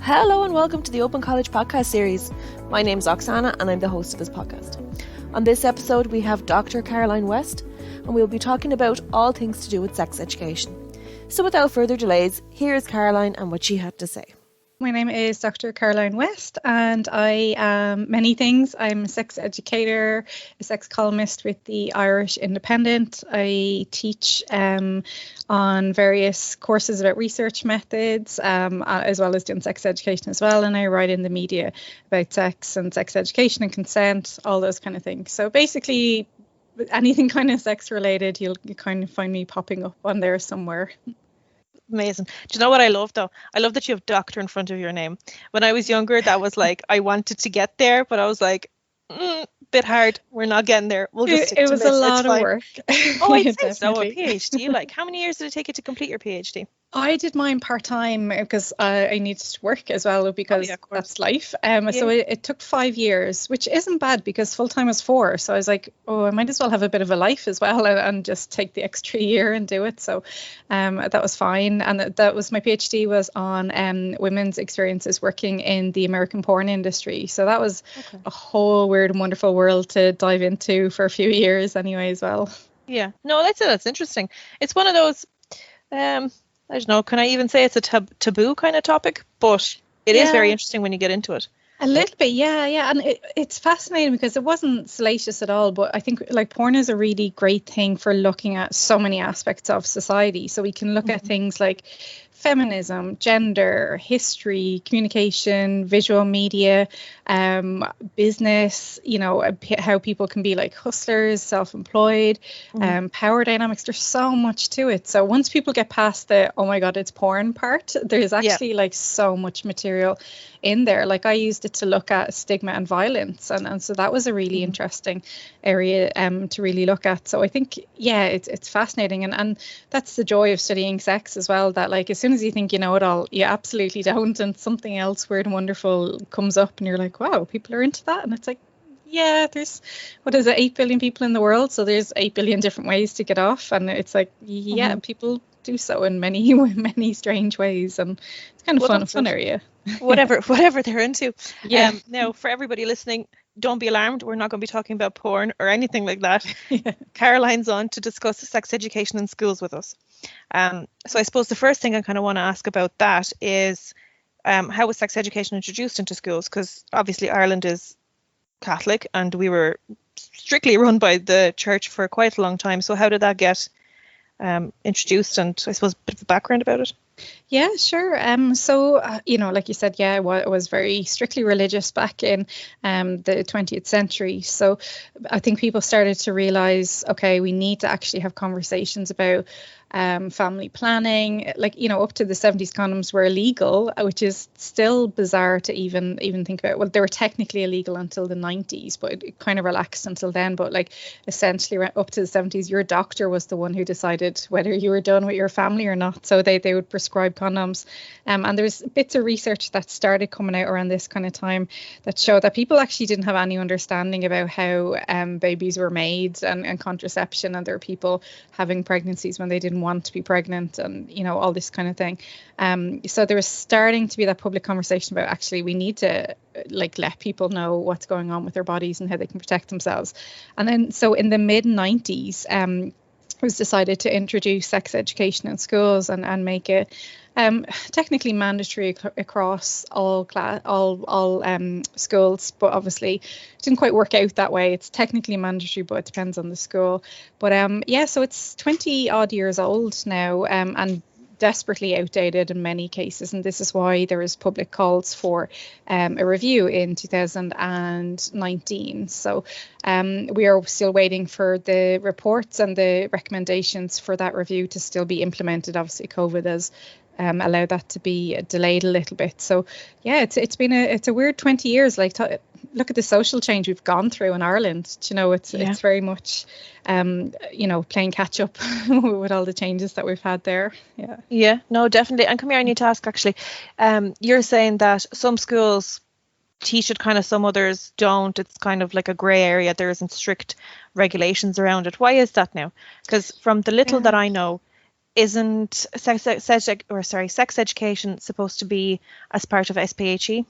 Hello and welcome to the Open College podcast series. My name is Oxana and I'm the host of this podcast. On this episode we have Dr. Caroline West and we'll be talking about all things to do with sex education. So without further delays, here is Caroline and what she had to say. My name is Dr. Caroline West and I am many things. I'm a sex educator, a sex columnist with the Irish Independent. I teach on various courses about research methods, as well as doing sex education as well. And I write in the media about sex and sex education and consent, all those kind of things. So basically anything kind of sex related, you kind of find me popping up on there somewhere. Amazing. Do you know what I love though? I love that you have doctor in front of your name. When I was younger, that was like, I wanted to get there, but I was like, bit hard. We're not getting there. We'll just stick it to was this. a lot of work. Oh, I'd say so. A PhD. Like, how many years did it take you to complete your PhD? I did mine part-time because I needed to work as well because that's life. So it took 5 years, which isn't bad because full-time was 4. So I was like, I might as well have a bit of a life as well and just take the extra year and do it. So that was fine. And that was my PhD was on women's experiences working in the American porn industry. So that was a whole weird and wonderful world to dive into for a few years anyway as well. Yeah, no, that's interesting. It's one of those... I don't know, can I even say it's a taboo kind of topic? But it is very interesting when you get into it. A little bit, yeah. And it's fascinating because it wasn't salacious at all. But I think like porn is a really great thing for looking at so many aspects of society. So we can look at things like feminism, gender, history, communication, visual media, business, how people can be like hustlers, self-employed, power dynamics. There's so much to it. So once people get past the, oh my God, it's porn part, there's actually like so mumuch material in there. Like I used it to look at stigma and violence. And so that was a really interesting area to really look at. So I think, it's fascinating. And that's the joy of studying sex as well, that like as soon as you think you know it all, you absolutely don't. And something else weird and wonderful comes up and you're like, wow, people are into that. And it's like, there's, 8 billion people in the world. So there's 8 billion different ways to get off. And it's like, people do so in many strange ways. And it's kind of fun area. Whatever they're into. Yeah. Now, for everybody listening, don't be alarmed. We're not going to be talking about porn or anything like that. Caroline's on to discuss sex education in schools with us. So I suppose the first thing I kind of want to ask about that is how was sex education introduced into schools? Because obviously Ireland is Catholic and we were strictly run by the church for quite a long time. So how did that get introduced, and I suppose a bit of a background about it? Yeah, sure. So, like you said, it was very strictly religious back in the 20th century. So I think people started to realize, okay, we need to actually have conversations about family planning. Like, up to the 70s, condoms were illegal, which is still bizarre to even think about. Well, they were technically illegal until the 90s, but it kind of relaxed until then. But like essentially up to the 70s, your doctor was the one who decided whether you were done with your family or not. So they would prescribe condoms. And there's bits of research that started coming out around this kind of time that showed that people actually didn't have any understanding about how babies were made and contraception. And there were people having pregnancies when they didn't want to be pregnant and, all this kind of thing. So there was starting to be that public conversation about actually we need to let people know what's going on with their bodies and how they can protect themselves. And then so in the mid 90s, it was decided to introduce sex education in schools and make it technically mandatory across all schools, but obviously it didn't quite work out that way. It's technically mandatory, but it depends on the school. But so it's 20 odd years old now, and desperately outdated in many cases, and this is why there is public calls for a review in 2019. So we are still waiting for the reports and the recommendations for that review to still be implemented. Obviously COVID has allowed that to be delayed a little bit. So it's been a weird 20 years. Like look at the social change we've gone through in Ireland. It's very much playing catch up with all the changes that we've had there. Yeah, no, definitely. And come here, I need to ask actually, you're saying that some schools teach it kind of, some others don't. It's kind of like a grey area. There isn't strict regulations around it. Why is that now? Because from the little that I know, isn't sex education supposed to be as part of SPHE?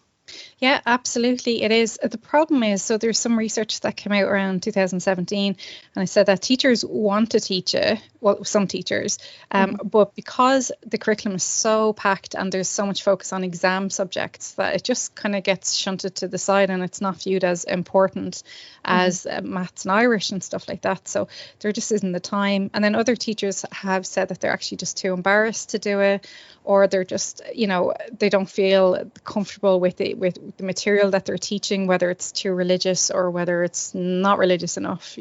Yeah, absolutely. It is. The problem is, so there's some research that came out around 2017, and I said that teachers want to teach it, well, some teachers, but because the curriculum is so packed and there's so much focus on exam subjects, that it just kind of gets shunted to the side and it's not viewed as important as maths and Irish and stuff like that. So there just isn't the time. And then other teachers have said that they're actually just too embarrassed to do it, or they're just, they don't feel comfortable with it, with the material that they're teaching, whether it's too religious or whether it's not religious enough,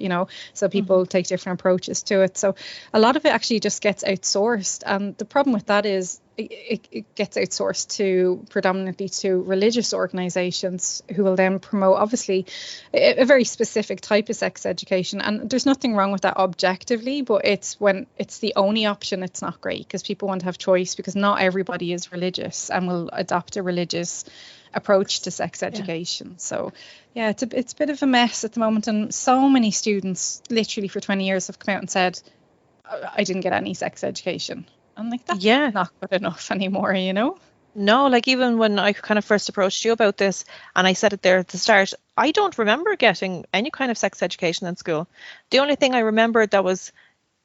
so people take different approaches to it. So a lot of it actually just gets outsourced, and the problem with that is it gets outsourced predominantly to religious organizations, who will then promote obviously a very specific type of sex education. And there's nothing wrong with that objectively, but it's when it's the only option, it's not great, because people want to have choice, because not everybody is religious and will adopt a religious approach to sex education. So yeah, it's a bit of a mess at the moment, and so many students literally for 20 years have come out and said, I didn't get any sex education. I'm like, that's not good enough anymore, No, like even when I kind of first approached you about this, and I said it there at the start, I don't remember getting any kind of sex education in school. The only thing I remembered that was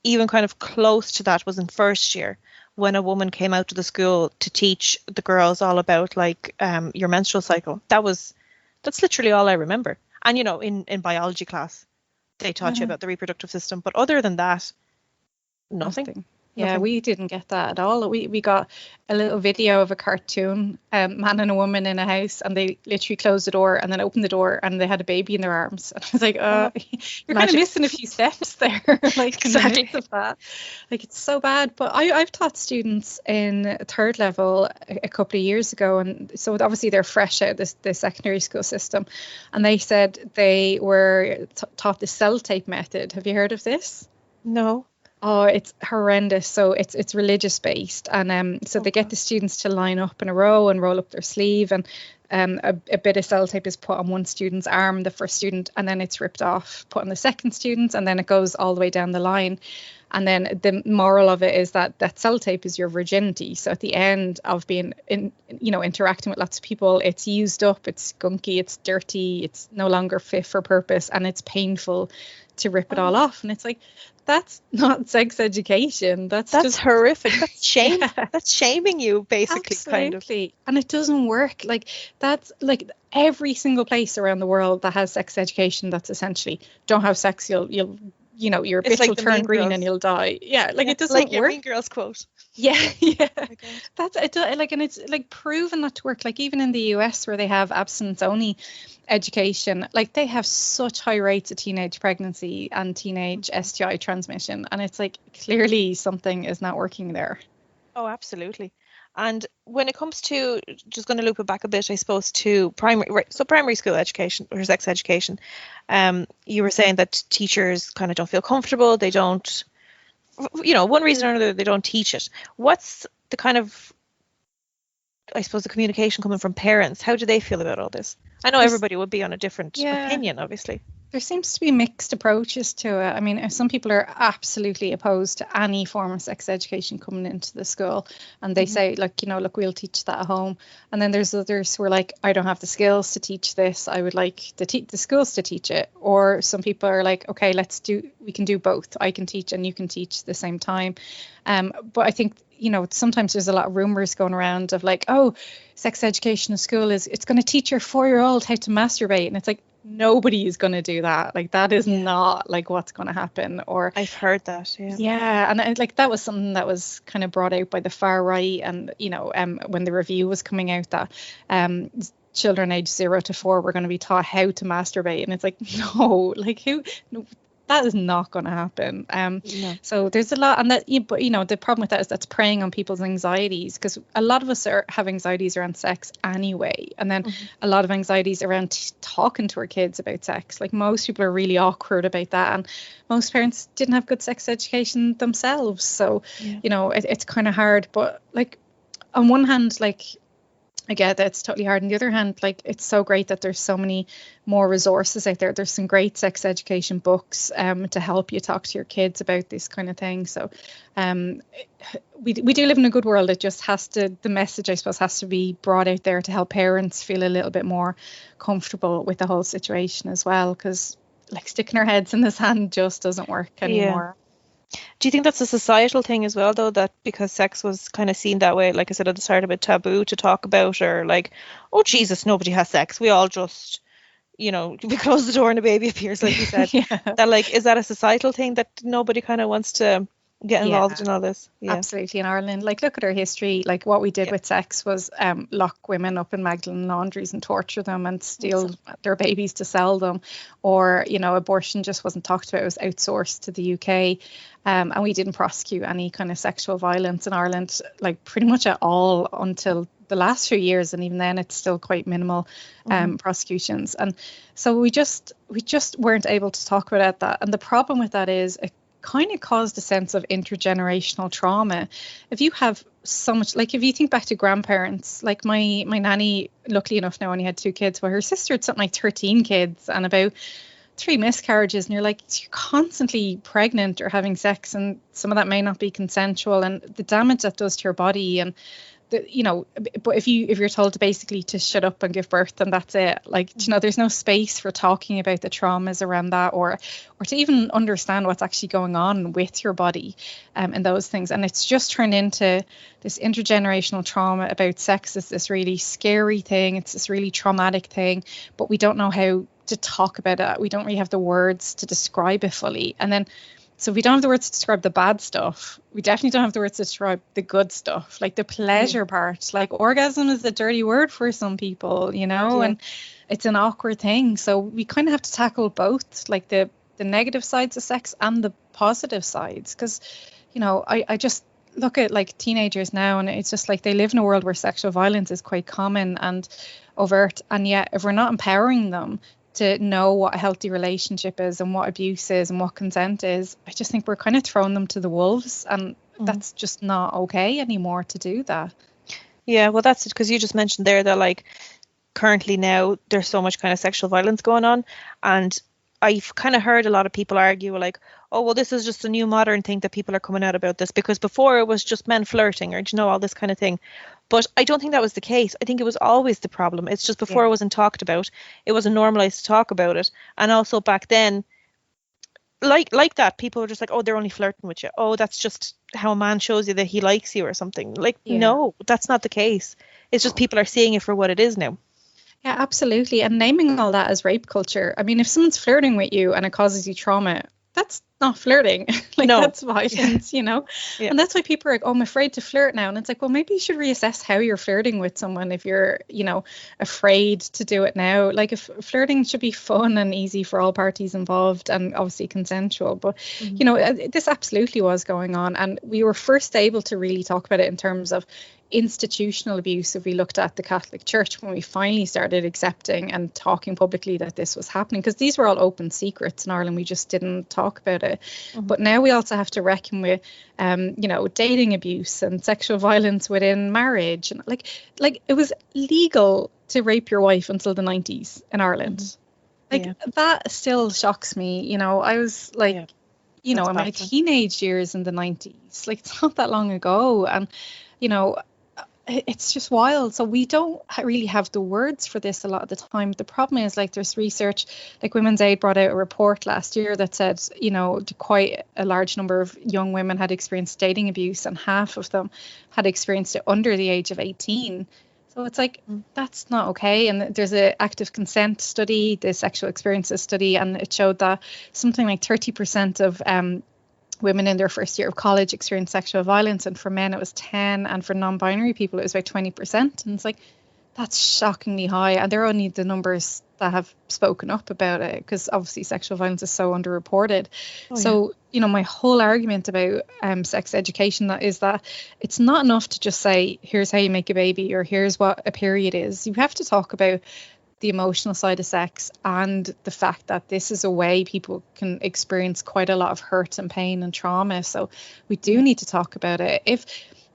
even kind of close to that was in first year, when a woman came out to the school to teach the girls all about like your menstrual cycle. That's literally all I remember. And in biology class, they taught you about the reproductive system, but other than that, nothing. Yeah, we didn't get that at all. We got a little video of a cartoon, man and a woman in a house, and they literally closed the door and then opened the door and they had a baby in their arms. And I was like, you're kind of missing a few steps there. Like, exactly. Of that. Like, it's so bad. But I've taught students in third level a couple of years ago, and so obviously they're fresh out of the secondary school system, and they said they were taught the cell tape method. Have you heard of this? No. Oh, it's horrendous. So it's religious based, and so they get the students to line up in a row and roll up their sleeve, and a bit of cell tape is put on one student's arm, the first student, and then it's ripped off, put on the second student, and then it goes all the way down the line. And then the moral of it is that cell tape is your virginity. So at the end of being interacting with lots of people, it's used up, it's gunky, it's dirty, it's no longer fit for purpose, and it's painful to rip it all off. And it's like, that's not sex education. That's just horrific. That's shame. Yeah. That's shaming you, basically. Absolutely. Kind of. And it doesn't work. Like, that's like every single place around the world that has sex education, that's essentially, don't have sex, you'll your bitch will turn green and you'll die. Yeah, like, it doesn't like work. Your Mean Girls quote. Yeah. That's it. Like, and it's like proven not to work. Like, even in the US, where they have abstinence only education, like, they have such high rates of teenage pregnancy and teenage STI transmission, and it's like, clearly something is not working there. Oh, absolutely. And when it comes to, just going to loop it back a bit, I suppose, to primary school education or sex education, you were saying that teachers kind of don't feel comfortable. They don't, one reason or another, they don't teach it. What's the kind of, I suppose, the communication coming from parents? How do they feel about all this? I know everybody would be on a different opinion, obviously. There seems to be mixed approaches to it. I mean, some people are absolutely opposed to any form of sex education coming into the school, and they say, like, look, we'll teach that at home. And then there's others who are like, I don't have the skills to teach this. I would like the schools to teach it. Or some people are like, okay, we can do both. I can teach and you can teach at the same time. But I think, sometimes there's a lot of rumors going around of like, oh, sex education in school it's going to teach your 4-year-old how to masturbate. And it's like, nobody is going to do that. Like, that is not like what's going to happen. Or I've heard that. And like, that was something that was kind of brought out by the far right. And when the review was coming out, that children aged 0 to 4 were going to be taught how to masturbate, and it's like, no, like, that is not going to happen. No. So there's a lot, and that, but the problem with that is that's preying on people's anxieties, because a lot of us have anxieties around sex anyway, and then a lot of anxieties around talking to our kids about sex. Like, most people are really awkward about that, and most parents didn't have good sex education themselves. So it's kind of hard. But like, on one hand, like, I get that it's totally hard. On the other hand, like, it's so great that there's so many more resources out there. There's some great sex education books to help you talk to your kids about this kind of thing. So um, we do live in a good world. It just has to, the message, I suppose, has to be brought out there to help parents feel a little bit more comfortable with the whole situation as well. Because, like, sticking our heads in the sand just doesn't work anymore. Do you think that's a societal thing as well, though, that because sex was kind of seen that way, like I said at the start, a bit taboo to talk about, or like, oh Jesus, nobody has sex. We all just, we close the door and a baby appears, like you said. Yeah. That, like, is that a societal thing that nobody kind of wants to get involved in all this? Yeah, absolutely. In Ireland, like, look at our history. Like, what we did with sex was lock women up in Magdalene laundries and torture them and steal their babies to sell them. Or, abortion just wasn't talked about. It was outsourced to the UK. And we didn't prosecute any kind of sexual violence in Ireland, like, pretty much at all until the last few years, and even then it's still quite minimal prosecutions. And so we just weren't able to talk about that. And the problem with that is it kind of caused a sense of intergenerational trauma. If you have so much, like, if you think back to grandparents, like my nanny, luckily enough now only had 2 kids, but her sister had something like 13 kids and about 3 miscarriages, and you're like, you're constantly pregnant or having sex, and some of that may not be consensual, and the damage that does to your body. And but if you're told to basically to shut up and give birth, then that's it. Like, there's no space for talking about the traumas around that, or to even understand what's actually going on with your body, and those things. And it's just turned into this intergenerational trauma about sex is this really scary thing. It's this really traumatic thing, but we don't know how to talk about it. We don't really have the words to describe it fully. And then, so if we don't have the words to describe the bad stuff, we definitely don't have the words to describe the good stuff, like the pleasure part. Like, orgasm is a dirty word for some people, and it's an awkward thing. So we kind of have to tackle both, like the negative sides of sex and the positive sides. Because, I just look at, like, teenagers now, and it's just like they live in a world where sexual violence is quite common and overt. And yet, if we're not empowering them to know what a healthy relationship is and what abuse is and what consent is, I just think we're kind of throwing them to the wolves, and that's just not okay anymore to do that. Yeah, well, that's it, because you just mentioned there that, like, currently now there's so much kind of sexual violence going on, and I've kind of heard a lot of people argue, like, oh, well, this is just a new modern thing that people are coming out about this, because before it was just men flirting, or all this kind of thing. But I don't think that was the case. I think it was always the problem. It's just before it wasn't talked about. It wasn't normalized to talk about it. And also back then, like that, people were just like, oh, they're only flirting with you. Oh, that's just how a man shows you that he likes you or something. Like, no, that's not the case. It's just people are seeing it for what it is now. Yeah, absolutely. And naming all that as rape culture. I mean, if someone's flirting with you and it causes you trauma, that's not flirting. Like, no. That's violence, Yeah. And that's why people are like, oh, I'm afraid to flirt now. And it's like, well, maybe you should reassess how you're flirting with someone if you're, afraid to do it now. Like, if flirting should be fun and easy for all parties involved and obviously consensual. But, this absolutely was going on. And we were first able to really talk about it in terms of institutional abuse. If we looked at the Catholic Church, when we finally started accepting and talking publicly that this was happening, because these were all open secrets in Ireland, we just didn't talk about it. But now we also have to reckon with dating abuse and sexual violence within marriage, and like it was legal to rape your wife until the 90s in Ireland. That still shocks me. I was like, in my teenage years in the 90s, like, it's not that long ago. And it's just wild. So we don't really have the words for this a lot of the time. The problem is, like, there's research, like Women's Aid brought out a report last year that said, quite a large number of young women had experienced dating abuse, and half of them had experienced it under the age of 18. So it's like, that's not okay. And there's an active consent study, the sexual experiences study, and it showed that something like 30% of women in their first year of college experienced sexual violence, and for men it was 10%, and for non-binary people it was about 20%. And it's like, that's shockingly high, and they're only the numbers that have spoken up about it, because obviously sexual violence is so underreported. So my whole argument about sex education is that it's not enough to just say, here's how you make a baby, or here's what a period is. You have to talk about the emotional side of sex, and the fact that this is a way people can experience quite a lot of hurt and pain and trauma. So we do need to talk about it.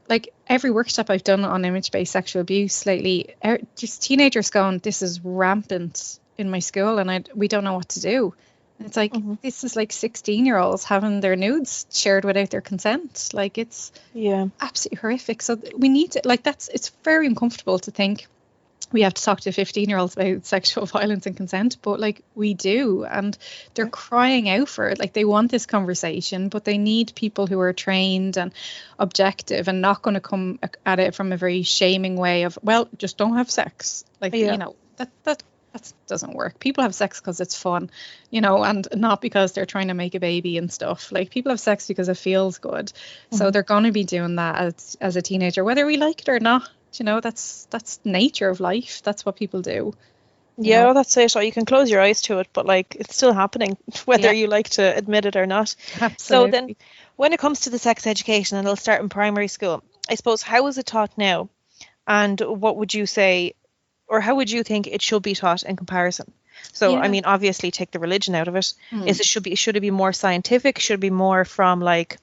like every workshop I've done on image-based sexual abuse lately, just teenagers going, this is rampant in my school and we don't know what to do. And it's like, this is like 16-year-olds having their nudes shared without their consent. Like, it's absolutely horrific. So we need to, like, it's very uncomfortable to think we have to talk to 15-year-olds about sexual violence and consent, but like we do, and they're crying out for it. Like, they want this conversation, but they need people who are trained and objective and not going to come at it from a very shaming way of, well, just don't have sex. Like, you know, that doesn't work. People have sex because it's fun, you know, and not because they're trying to make a baby and stuff. Like, people have sex because it feels good. So they're going to be doing that as a teenager, whether we like it or not. You know, that's nature of life. That's what people do. Yeah, well, that's it. So you can close your eyes to it, but like, it's still happening, whether you like to admit it or not. Absolutely. So then, when it comes to the sex education, and it'll start in primary school, I suppose, how is it taught now, and what would you say, or how would you think it should be taught in comparison? So, I mean, obviously, take the religion out of it. Should it be more scientific? Should it be more from like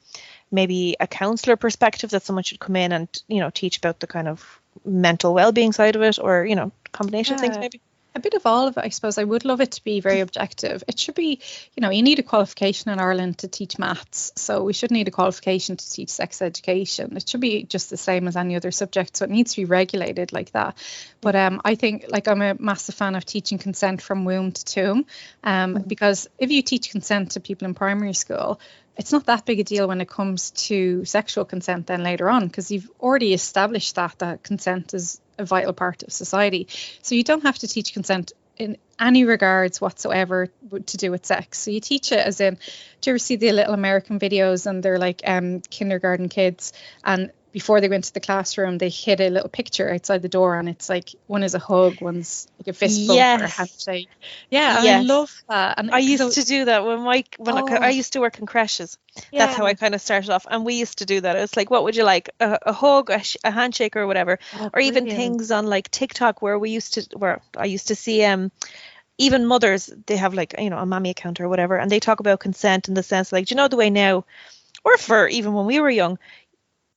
maybe a counselor perspective, that someone should come in and, you know, teach about the kind of mental well-being side of it, or, you know, combination of things maybe? A bit of all of it, I suppose. I would love it to be very objective. It should be, you know, you need a qualification in Ireland to teach maths, so we should need a qualification to teach sex education. It should be just the same as any other subject, so it needs to be regulated like that. But I think, like, I'm a massive fan of teaching consent from womb to tomb, because if you teach consent to people in primary school, it's not that big a deal when it comes to sexual consent then later on, because you've already established that consent is a vital part of society. So you don't have to teach consent in any regards whatsoever to do with sex. So you teach it as in, do you ever see the little American videos, and they're like kindergarten kids, and before they go into the classroom, they hit a little picture outside the door, and it's like, one is a hug, one's like a fist bump or a handshake. Yeah, and I love that. And I used to do that I used to work in creches. That's how I kind of started off, and we used to do that. It's like, what would you like? A hug, a handshake, or whatever, or even things on like TikTok where I used to see even mothers, they have like, you know, a mommy account or whatever, and they talk about consent in the sense like, do you know the way now, or for even when we were young,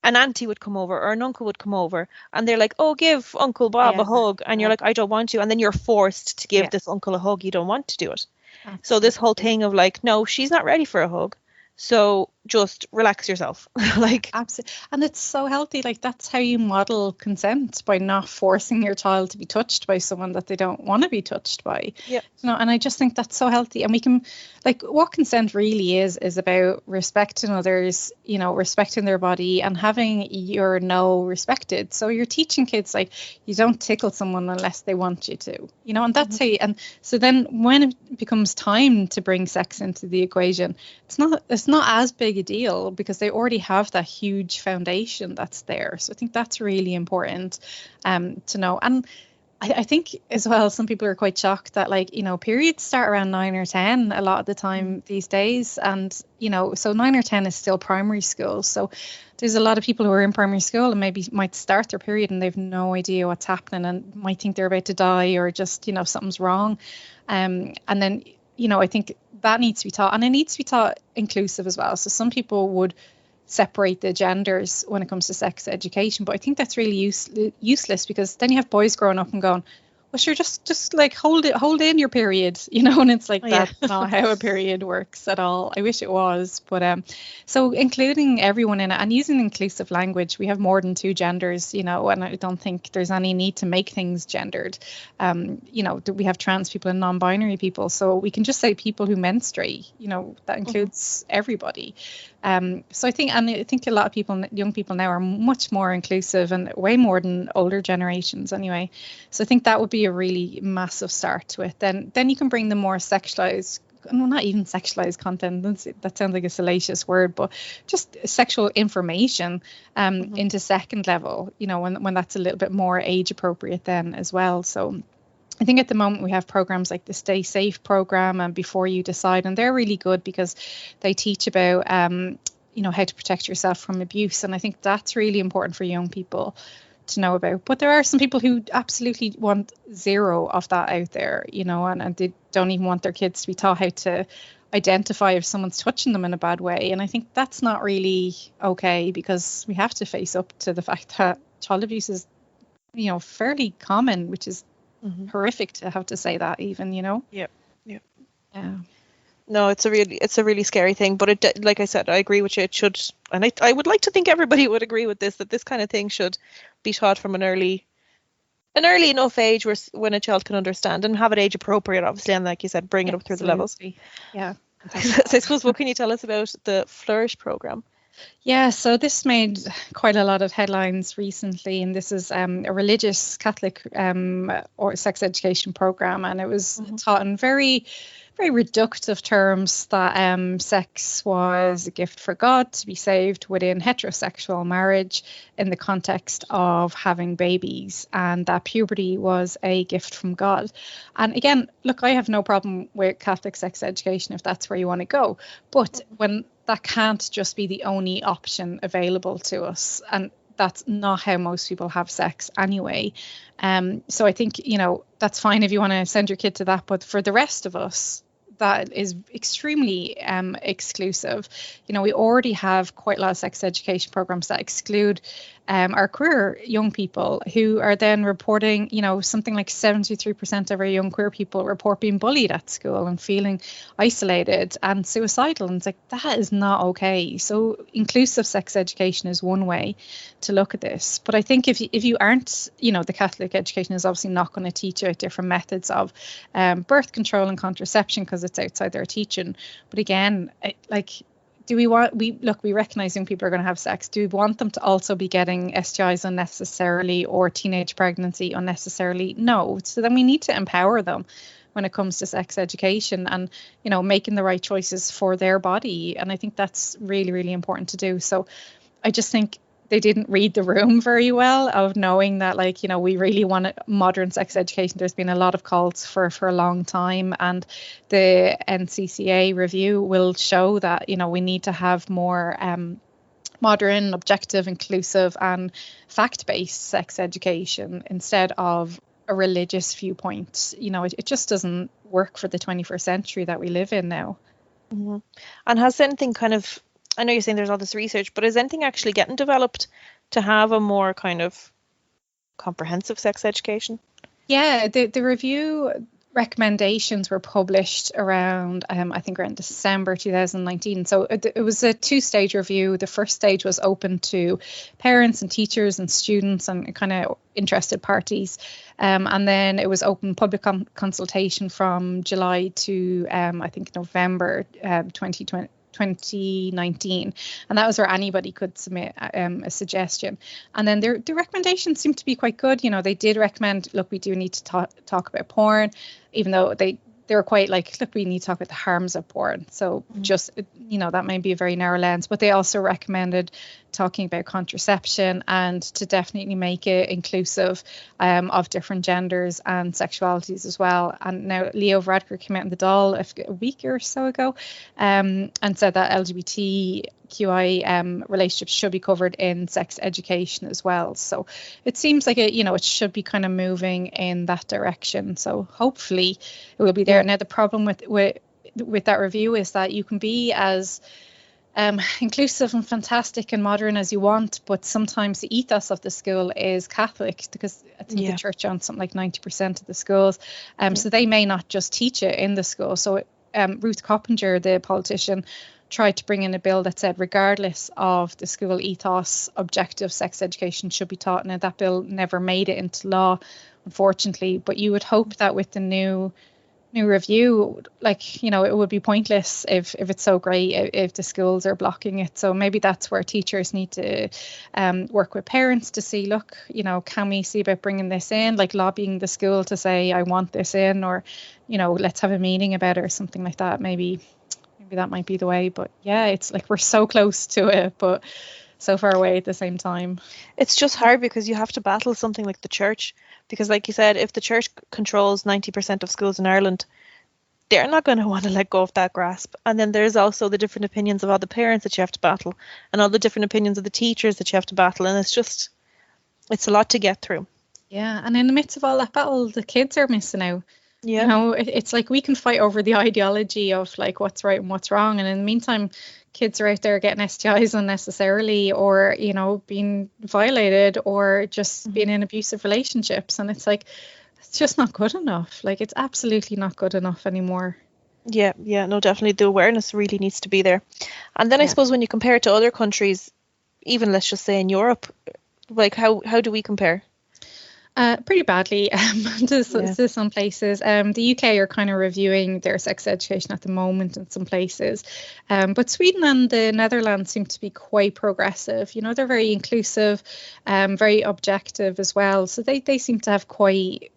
an auntie would come over or an uncle would come over, and they're like, oh, give Uncle Bob a hug, and you're like, I don't want to, and then you're forced to give this uncle a hug. You don't want to do it. Absolutely. So this whole thing of like, no, she's not ready for a hug, so just relax yourself. Like, absolutely. And it's so healthy. Like, that's how you model consent, by not forcing your child to be touched by someone that they don't want to be touched by. You know, and I just think that's so healthy. And we can, like, what consent really is about respecting others, you know, respecting their body and having your no respected. So you're teaching kids, like, you don't tickle someone unless they want you to, you know, and that's how and so then when it becomes time to bring sex into the equation, it's not as big a deal, because they already have that huge foundation that's there. So I think that's really important to know. And I think as well, some people are quite shocked that, like, you know, periods start around 9 or 10 a lot of the time these days. And, you know, so 9 or 10 is still primary school. So there's a lot of people who are in primary school and maybe might start their period and they've no idea what's happening and might think they're about to die, or just, you know, something's wrong. And then, you know, I think that needs to be taught, and it needs to be taught inclusive as well. So some people would separate the genders when it comes to sex education, but I think that's really useless, because then you have boys growing up and going, well, sure, just like hold in your period, you know, and it's like, that's not how a period works at all. I wish it was, but so including everyone in it and using inclusive language. We have more than 2 genders, you know, and I don't think there's any need to make things gendered. You know, we have trans people and non-binary people, so we can just say people who menstruate, you know, that includes everybody. So I think a lot of people, young people now, are much more inclusive, and way more than older generations anyway. So I think that would be a really massive start to it. Then you can bring the more sexualized, well, not even sexualized content, that sounds like a salacious word, but just sexual information into second level, you know, when that's a little bit more age appropriate then as well. So I think at the moment we have programs like the Stay Safe program and Before You Decide, and they're really good because they teach about, you know, how to protect yourself from abuse. And I think that's really important for young people to know about. But there are some people who absolutely want zero of that out there, you know, and they don't even want their kids to be taught how to identify if someone's touching them in a bad way. And I think that's not really okay, because we have to face up to the fact that child abuse is, you know, fairly common, which is horrific to have to say that even, you know. Yeah. No, it's a really scary thing, but it, like I said, I agree with you. It should, and I would like to think everybody would agree with this, that this kind of thing should be taught from an early enough age when a child can understand, and have it age appropriate, obviously, and like you said, bring it up through the levels. Yeah. So I suppose, what can you tell us about the Flourish program? Yeah, so this made quite a lot of headlines recently, and this is a religious Catholic or sex education program, and it was taught in very reductive terms that sex was a gift for God to be saved within heterosexual marriage in the context of having babies, and that puberty was a gift from God. And again, look, I have no problem with Catholic sex education if that's where you want to go, but when that can't just be the only option available to us, and that's not how most people have sex anyway. So I think, you know, that's fine if you want to send your kid to that, but for the rest of us, that is extremely exclusive. You know, we already have quite a lot of sex education programs that exclude our queer young people, who are then reporting, you know, something like 73% of our young queer people report being bullied at school and feeling isolated and suicidal. And it's like, that is not okay. So inclusive sex education is one way to look at this. But I think if you aren't, you know, the Catholic education is obviously not going to teach you different methods of birth control and contraception, because it's outside their teaching. But again, we recognize young people are going to have sex. Do we want them to also be getting STIs unnecessarily or teenage pregnancy unnecessarily? No. So then we need to empower them when it comes to sex education and, you know, making the right choices for their body. And I think that's really, really important to do. So I just think they didn't read the room very well of knowing that, like, you know, we really want modern sex education. There's been a lot of calls for a long time, and the NCCA review will show that, you know, we need to have more modern, objective, inclusive and fact-based sex education instead of a religious viewpoint. You know, it just doesn't work for the 21st century that we live in now. And has anything kind of, I know you're saying there's all this research, but is anything actually getting developed to have a more kind of comprehensive sex education? Yeah, the review recommendations were published around, I think around December 2019. So it was a two-stage review. The first stage was open to parents and teachers and students and kind of interested parties. And then it was open public consultation from July to, I think, November 2019, and that was where anybody could submit a suggestion. And then the recommendations seemed to be quite good. You know, they did recommend, look, we do need to talk about porn, even though they were quite like, look, we need to talk about the harms of porn. So just, you know, that may be a very narrow lens, but they also recommended talking about contraception and to definitely make it inclusive of different genders and sexualities as well. And now Leo Varadkar came out in the Dáil a week or so ago and said that LGBTQI relationships should be covered in sex education as well. So it seems like it should be kind of moving in that direction. So hopefully it will be there. Now the problem with that review is that you can be as inclusive and fantastic and modern as you want, but sometimes the ethos of the school is Catholic, because I think the church owns something like 90% of the schools, so they may not just teach it in the school. So Ruth Coppinger, the politician, tried to bring in a bill that said regardless of the school ethos, objective sex education should be taught. Now that bill never made it into law, unfortunately, but you would hope that with the new review, like, you know, it would be pointless if it's so great if the schools are blocking it. So maybe that's where teachers need to work with parents to see, look, you know, can we see about bringing this in, like lobbying the school to say, I want this in, or, you know, let's have a meeting about it or something like that. Maybe that might be the way. But yeah, it's like we're so close to it, but so far away at the same time. It's just hard because you have to battle something like the church, because like you said, if the church controls 90% of schools in Ireland, they're not going to want to let go of that grasp. And then there's also the different opinions of all the parents that you have to battle, and all the different opinions of the teachers that you have to battle. And it's just, it's a lot to get through. Yeah, and in the midst of all that battle, the kids are missing out. Yeah. You know, it's like we can fight over the ideology of like what's right and what's wrong, and in the meantime, kids are out there getting STIs unnecessarily, or you know, being violated, or just being in abusive relationships, and it's like it's just not good enough. Like it's absolutely not good enough anymore. Yeah, no, definitely the awareness really needs to be there. And then I suppose when you compare it to other countries, even let's just say in Europe, like how do we compare? Pretty badly to some places. The UK are kind of reviewing their sex education at the moment in some places. But Sweden and the Netherlands seem to be quite progressive. You know, they're very inclusive, very objective as well. So they seem to have quite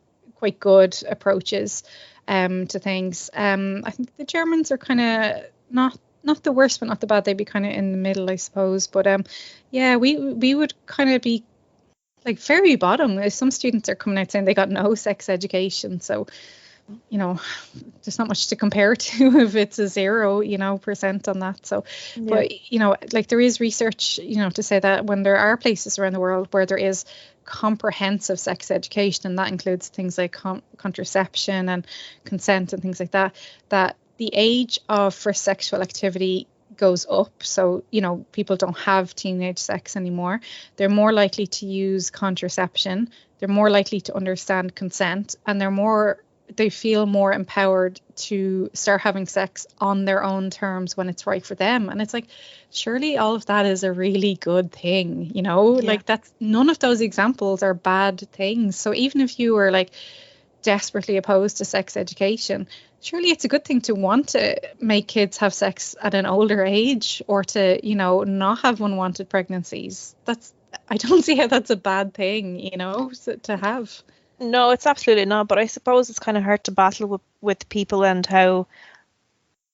good approaches to things. I think the Germans are kind of not the worst, but not the bad. They'd be kind of in the middle, I suppose. But yeah, we would kind of be like very bottom. Some students are coming out saying they got no sex education, so you know there's not much to compare to if it's a 0% on that. So but you know, like there is research, you know, to say that when there are places around the world where there is comprehensive sex education, and that includes things like contraception and consent and things like that, that the age of for sexual activity goes up. So, you know, people don't have teenage sex anymore. They're more likely to use contraception. They're more likely to understand consent, and they feel more empowered to start having sex on their own terms when it's right for them. And it's like, surely all of that is a really good thing, you know, like that's none of those examples are bad things. So even if you were like desperately opposed to sex education, surely it's a good thing to want to make kids have sex at an older age, or to, you know, not have unwanted pregnancies. I don't see how that's a bad thing, you know, to have. No, it's absolutely not. But I suppose it's kind of hard to battle with people and how,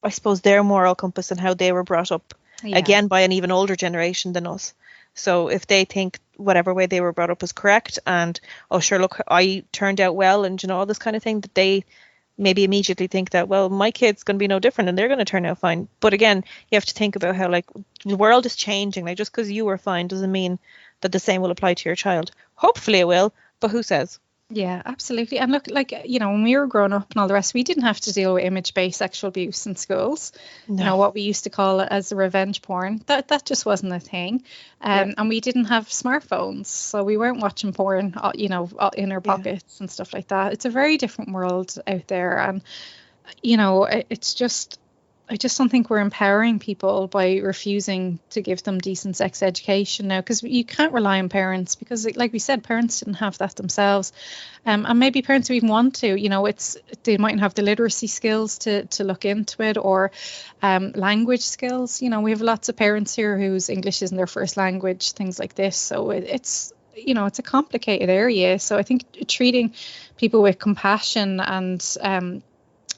I suppose, their moral compass and how they were brought up, again, by an even older generation than us. So if they think whatever way they were brought up is correct, and, oh, sure, look, I turned out well, and, you know, all this kind of thing, that they maybe immediately think that, well, my kid's going to be no different and they're going to turn out fine. But again, you have to think about how, like, the world is changing. Like, just because you were fine doesn't mean that the same will apply to your child. Hopefully it will, but who says? Yeah, absolutely. And look, like, you know, when we were growing up and all the rest, we didn't have to deal with image-based sexual abuse in schools. No. You know, what we used to call it as revenge porn. That just wasn't a thing. And we didn't have smartphones, so we weren't watching porn, you know, in our pockets and stuff like that. It's a very different world out there. And, you know, it's just, I just don't think we're empowering people by refusing to give them decent sex education now, because you can't rely on parents, because like we said, parents didn't have that themselves. And maybe parents who even want to, you know, they mightn't have the literacy skills to look into it, or language skills. You know, we have lots of parents here whose English isn't their first language, things like this. So it's, you know, it's a complicated area. So I think treating people with compassion and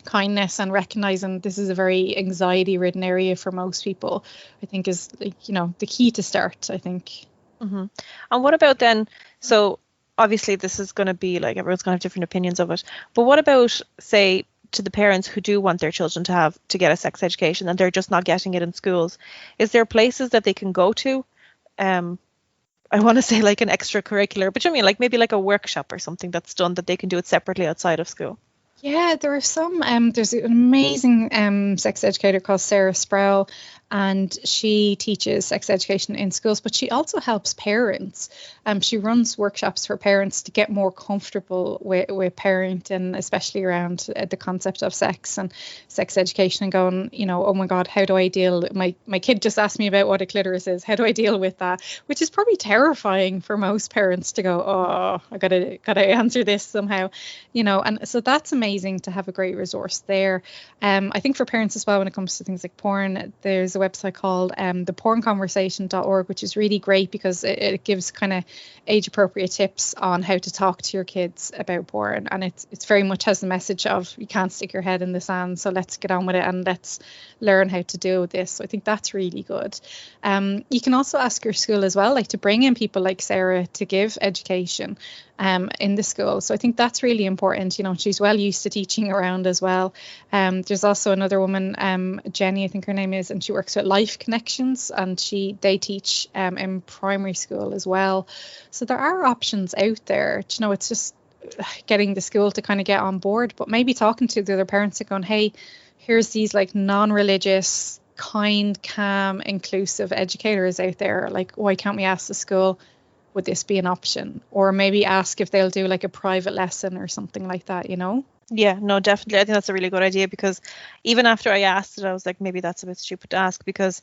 kindness, and recognizing this is a very anxiety ridden area for most people, I think is, like, you know, the key to start, I think. And what about then, so obviously this is going to be like, everyone's going to have different opinions of it, but what about, say, to the parents who do want their children to get a sex education and they're just not getting it in schools? Is there places that they can go to? I want to say like an extracurricular, but you mean like maybe like a workshop or something that's done, that they can do it separately outside of school? Yeah, there are some. There's an amazing sex educator called Sarah Sproul, and she teaches sex education in schools, but she also helps parents. She runs workshops for parents to get more comfortable with parenting, especially around the concept of sex and sex education, and going, you know, oh my God, how do I deal? My kid just asked me about what a clitoris is. How do I deal with that? Which is probably terrifying for most parents to go, oh, I gotta answer this somehow, you know. And so that's amazing to have a great resource there. I think for parents as well, when it comes to things like porn, there's a website called thepornconversation.org, which is really great because it gives kind of age appropriate tips on how to talk to your kids about porn, and it's very much has the message of, you can't stick your head in the sand, so let's get on with it and let's learn how to deal with this. So I think that's really good. You can also ask your school as well, like, to bring in people like Sarah to give education in the school. So I think that's really important. You know, she's well used to teaching around as well. There's also another woman, Jenny, I think her name is, and she works works with Life Connections, and they teach in primary school as well. So there are options out there. You know, it's just getting the school to kind of get on board, but maybe talking to the other parents and going, hey, here's these like non-religious, kind, calm, inclusive educators out there. Like, why can't we ask the school, would this be an option? Or maybe ask if they'll do like a private lesson or something like that, you know? Yeah, no, definitely. I think that's a really good idea, because even after I asked it, I was like, maybe that's a bit stupid to ask, because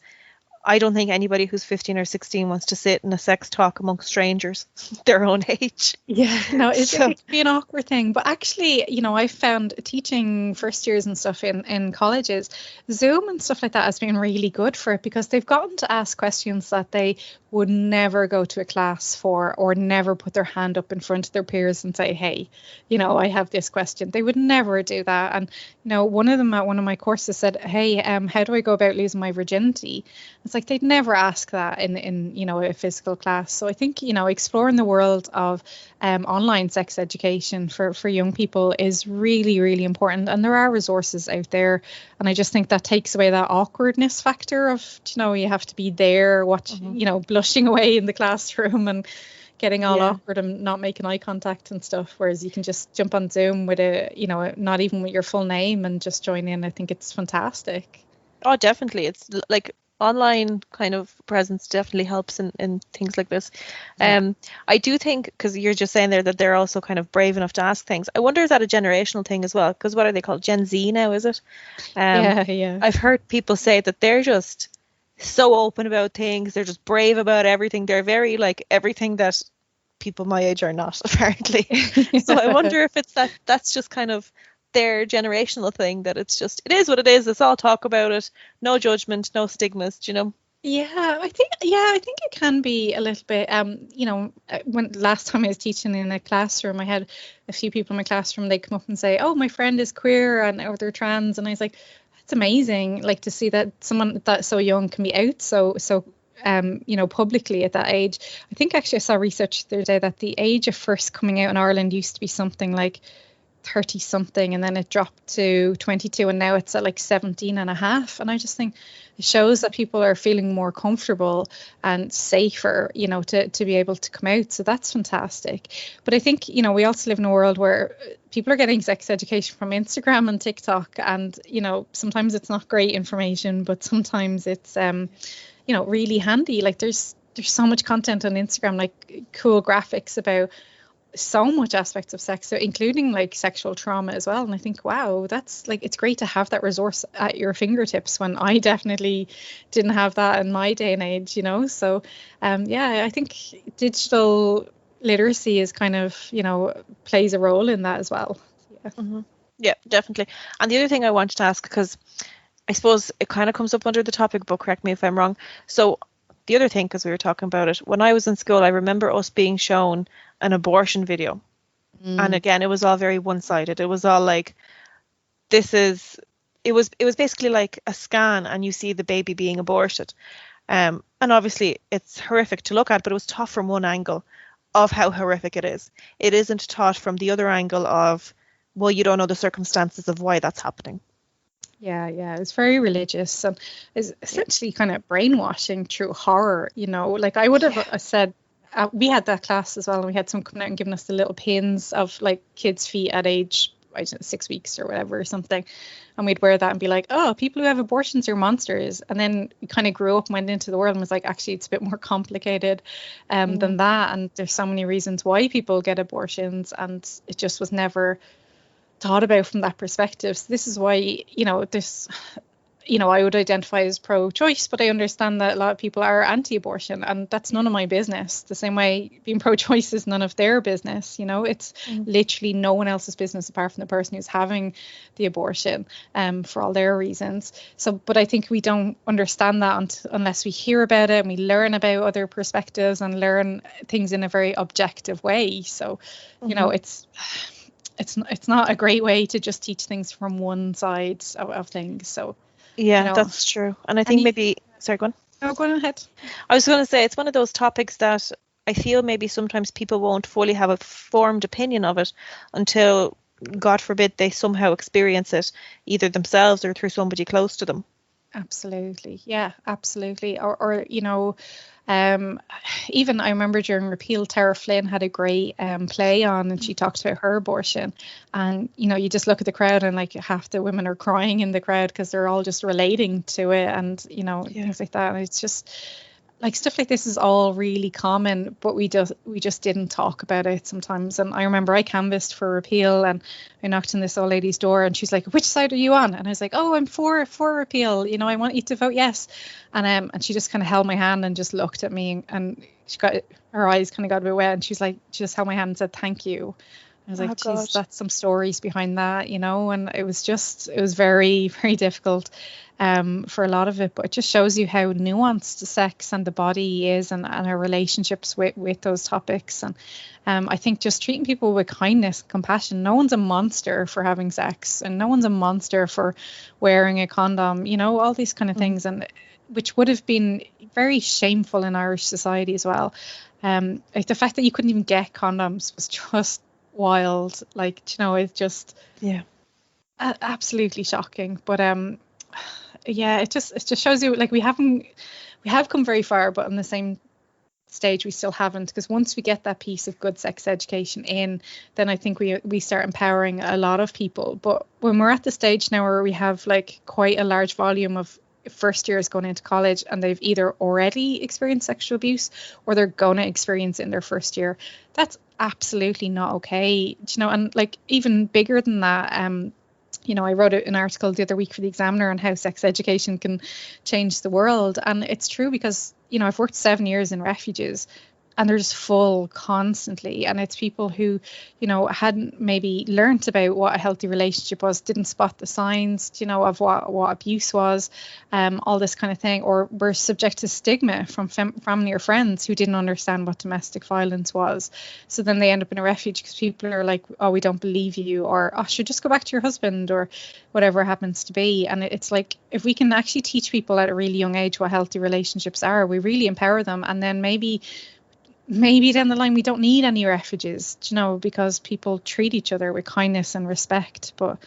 I don't think anybody who's 15 or 16 wants to sit in a sex talk amongst strangers their own age. Yeah, no, it can be an awkward thing. But actually, you know, I found teaching first years and stuff in colleges, Zoom and stuff like that has been really good for it, because they've gotten to ask questions that they would never go to a class for, or never put their hand up in front of their peers and say, hey, you know, I have this question. They would never do that. And, you know, one of them at one of my courses said, hey, how do I go about losing my virginity? It's like they'd never ask that in you know, a physical class. So I think, you know, exploring the world of online sex education for young people is really, really important. And there are resources out there. And I just think that takes away that awkwardness factor of, you know, you have to be there, you know, blushing away in the classroom and getting all awkward and not making eye contact and stuff. Whereas you can just jump on Zoom with you know, not even with your full name, and just join in. I think it's fantastic. Oh, definitely. It's like online kind of presence definitely helps in things like this. I do think, because you're just saying there that they're also kind of brave enough to ask things. I wonder, is that a generational thing as well? Because what are they called? Gen Z now, is it? Yeah. I've heard people say that they're just so open about things. They're just brave about everything. They're very like everything that people my age are not, apparently. So I wonder if it's that's just kind of their generational thing, that it's just, it is what it is. Let's all talk about it. No judgment, no stigmas, you know? Yeah, I think it can be a little bit, you know, when last time I was teaching in a classroom, I had a few people in my classroom, they come up and say, oh, my friend is queer and or they're trans. And I was like, it's amazing, like, to see that someone that's so young can be out so you know, publicly at that age. I think actually I saw research the other day that the age of first coming out in Ireland used to be something like 30 something, and then it dropped to 22, and now it's at like 17 and a half. And I just think it shows that people are feeling more comfortable and safer, you know, to be able to come out. So that's fantastic. But I think, you know, we also live in a world where people are getting sex education from Instagram and TikTok, and, you know, sometimes it's not great information, but sometimes it's you know, really handy. Like there's so much content on Instagram, like cool graphics about so much aspects of sex, so including like sexual trauma as well. And I think, wow, that's like, it's great to have that resource at your fingertips, when I definitely didn't have that in my day and age, you know. So I think digital literacy is kind of, you know, plays a role in that as well. Yeah, definitely. And the other thing I wanted to ask, because I suppose it kind of comes up under the topic, but correct me if I'm wrong. So the other thing, because we were talking about it, when I was in school, I remember us being shown an abortion video. And again, it was all very one-sided. It was all like, it was basically like a scan and you see the baby being aborted. And obviously it's horrific to look at, but it was taught from one angle of how horrific it is. It isn't taught from the other angle of, well, you don't know the circumstances of why that's happening. Yeah, it's very religious and is essentially kind of brainwashing through horror, you know. Like I would have said, we had that class as well, and we had someone coming out and giving us the little pins of like kids' feet at age, I don't know, 6 weeks or whatever or something, and we'd wear that and be like, oh, people who have abortions are monsters. And then we kind of grew up and went into the world and was like, actually it's a bit more complicated than that, and there's so many reasons why people get abortions, and it just was never thought about from that perspective. So this is why, you know, this, you know, I would identify as pro-choice, but I understand that a lot of people are anti-abortion, and that's none of my business. The same way being pro-choice is none of their business, you know. It's literally no one else's business apart from the person who's having the abortion, for all their reasons. So, but I think we don't understand that unless we hear about it and we learn about other perspectives and learn things in a very objective way. So, you know, it's not a great way to just teach things from one side of things. So yeah, you know, that's true. And I think sorry, go on. No, go ahead. I was going to say, it's one of those topics that I feel maybe sometimes people won't fully have a formed opinion of it until, God forbid, they somehow experience it either themselves or through somebody close to them. Absolutely. Yeah, absolutely. Or even I remember during Repeal, Tara Flynn had a great play on, and she talked about her abortion. And, you just look at the crowd and like half the women are crying in the crowd because they're all just relating to it, and, things like that. And it's just like stuff like this is all really common, but we just didn't talk about it sometimes. And I remember I canvassed for Repeal, and I knocked on this old lady's door, and she's like, "Which side are you on?" And I was like, "Oh, I'm for Repeal. I want you to vote yes." And she just kind of held my hand and just looked at me, and she got her eyes kind of got a bit wet, and she just held my hand and said, "Thank you." I was like, "Geez, that's some stories behind that, And it was very, very difficult for a lot of it, but it just shows you how nuanced sex and the body is, and our relationships with those topics. And I think just treating people with kindness, compassion. No one's a monster for having sex, and no one's a monster for wearing a condom, all these kind of things, and which would have been very shameful in Irish society as well. Like the fact that you couldn't even get condoms was just wild. Like, it's just absolutely shocking. But yeah, it just shows you like we have come very far, but on the same stage we still haven't, because once we get that piece of good sex education in, then I think we start empowering a lot of people. But when we're at the stage now where we have like quite a large volume of first years going into college, and they've either already experienced sexual abuse or they're going to experience it in their first year, that's absolutely not okay. And like even bigger than that, I wrote an article the other week for the Examiner on how sex education can change the world. And it's true because, I've worked 7 years in refuges, and they're just full constantly. And it's people who, hadn't maybe learnt about what a healthy relationship was, didn't spot the signs, of what abuse was, all this kind of thing, or were subject to stigma from family or friends who didn't understand what domestic violence was. So then they end up in a refuge because people are like, "Oh, we don't believe you," or "Oh, should just go back to your husband," or whatever it happens to be. And it's like, if we can actually teach people at a really young age what healthy relationships are, we really empower them. And then maybe down the line we don't need any refuges, because people treat each other with kindness and respect. But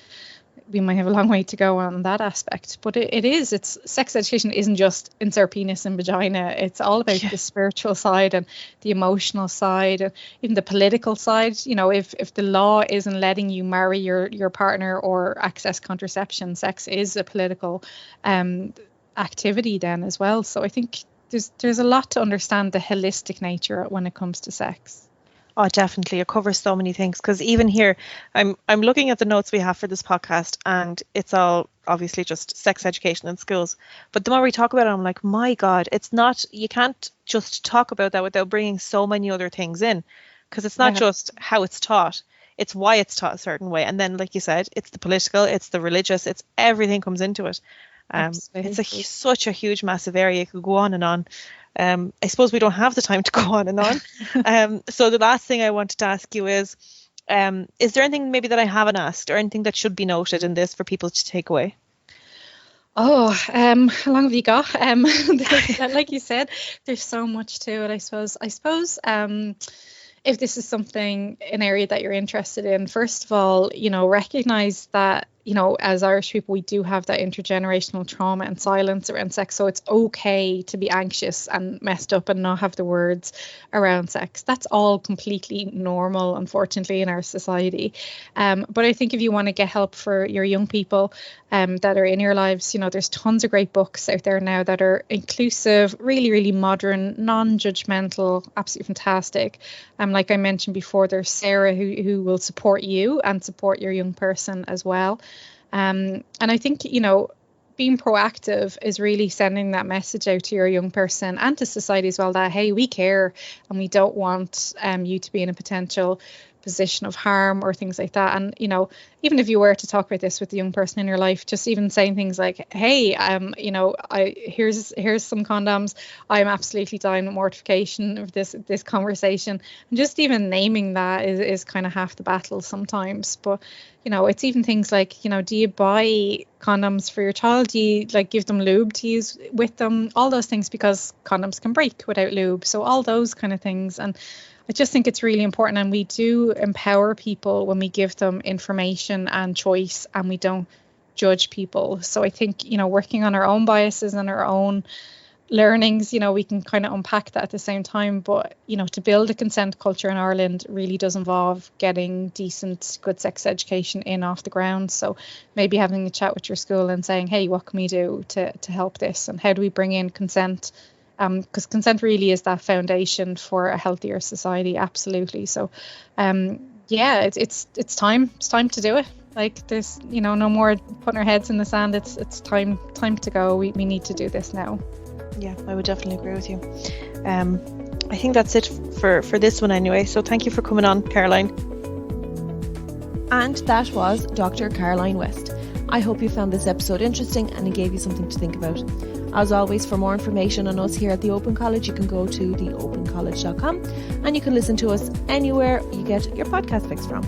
we might have a long way to go on that aspect. But it's sex education isn't just insert penis and vagina. It's all about the spiritual side and the emotional side, and even the political side. If the law isn't letting you marry your partner or access contraception, sex is a political activity then as well. So I think there's a lot to understand the holistic nature when it comes to sex. Oh, definitely. It covers so many things, because even here, I'm looking at the notes we have for this podcast, and it's all obviously just sex education in schools. But the more we talk about it, I'm like, my God, it's not, you can't just talk about that without bringing so many other things in, because it's not just how it's taught, it's why it's taught a certain way. And then, like you said, it's the political, it's the religious, it's everything comes into it. It's such a huge, massive area. It could go on and on. I suppose we don't have the time to go on and on. So the last thing I wanted to ask you is there anything maybe that I haven't asked, or anything that should be noted in this for people to take away? Oh, how long have you got? Like you said, there's so much to it, I suppose. If this is an area that you're interested in, first of all, recognize that, as Irish people, we do have that intergenerational trauma and silence around sex. So it's okay to be anxious and messed up and not have the words around sex. That's all completely normal, unfortunately, in our society. But I think if you want to get help for your young people that are in your lives, there's tons of great books out there now that are inclusive, really, really modern, non-judgmental, absolutely fantastic. Like I mentioned before, there's Sarah who will support you and support your young person as well. And I think, being proactive is really sending that message out to your young person and to society as well, that, hey, we care and we don't want you to be in a potential position of harm or things like that. And, even if you were to talk about this with the young person in your life, just even saying things like, hey, here's some condoms. I'm absolutely dying with mortification of this conversation. And just even naming that is kind of half the battle sometimes. But, it's even things like, do you buy condoms for your child? Do you give them lube to use with them? All those things, because condoms can break without lube. So all those kind of things. And I just think it's really important, and we do empower people when we give them information and choice, and we don't judge people. So I think, working on our own biases and our own learnings, we can kind of unpack that at the same time. But, to build a consent culture in Ireland really does involve getting decent, good sex education in off the ground. So maybe having a chat with your school and saying, hey, what can we do to help this? And how do we bring in consent? Because consent really is that foundation for a healthier society. Absolutely. So, it's time to do it. Like, there's, no more putting our heads in the sand. It's time to go. We need to do this now. Yeah, I would definitely agree with you. I think that's it for this one anyway. So thank you for coming on, Caroline. And that was Dr. Caroline West. I hope you found this episode interesting and it gave you something to think about. As always, for more information on us here at the Open College, you can go to theopencollege.com and you can listen to us anywhere you get your podcast fix from.